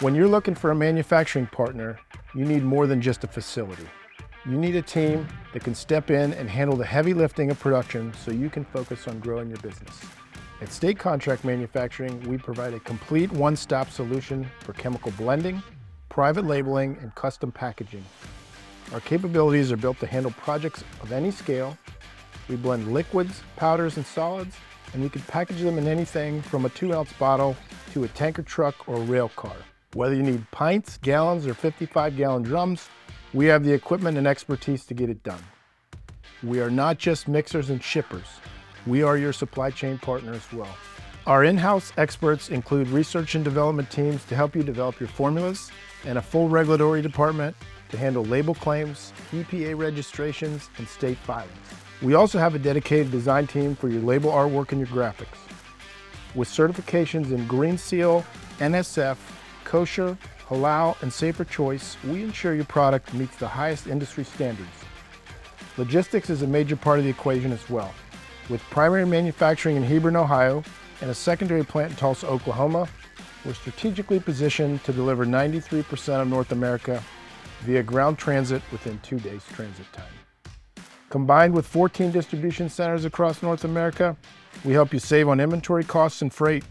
When you're looking for a manufacturing partner, you need more than just a facility. You need a team that can step in and handle the heavy lifting of production so you can focus on growing your business. At State Contract Manufacturing, we provide a complete one-stop solution for chemical blending, private labeling, and custom packaging. Our capabilities are built to handle projects of any scale. We blend liquids, powders, and solids, and we can package them in anything from a 2-ounce bottle to a tanker truck or a rail car. Whether you need pints, gallons, or 55-gallon drums, we have the equipment and expertise to get it done. We are not just mixers and shippers. We are your supply chain partner as well. Our in-house experts include research and development teams to help you develop your formulas and a full regulatory department to handle label claims, EPA registrations, and state filings. We also have a dedicated design team for your label artwork and your graphics. With certifications in Green Seal, NSF, Kosher, Halal, and Safer Choice, we ensure your product meets the highest industry standards. Logistics is a major part of the equation as well. With primary manufacturing in Hebron, Ohio, and a secondary plant in Tulsa, Oklahoma, we're strategically positioned to deliver 93% of North America via ground transit within 2 days transit time. Combined with 14 distribution centers across North America, we help you save on inventory costs and freight.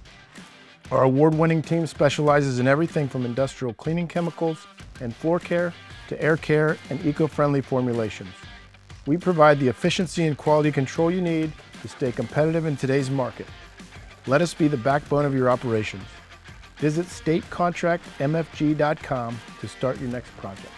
Our award-winning team specializes in everything from industrial cleaning chemicals and floor care to air care and eco-friendly formulations. We provide the efficiency and quality control you need to stay competitive in today's market. Let us be the backbone of your operations. Visit statecontractmfg.com to start your next project.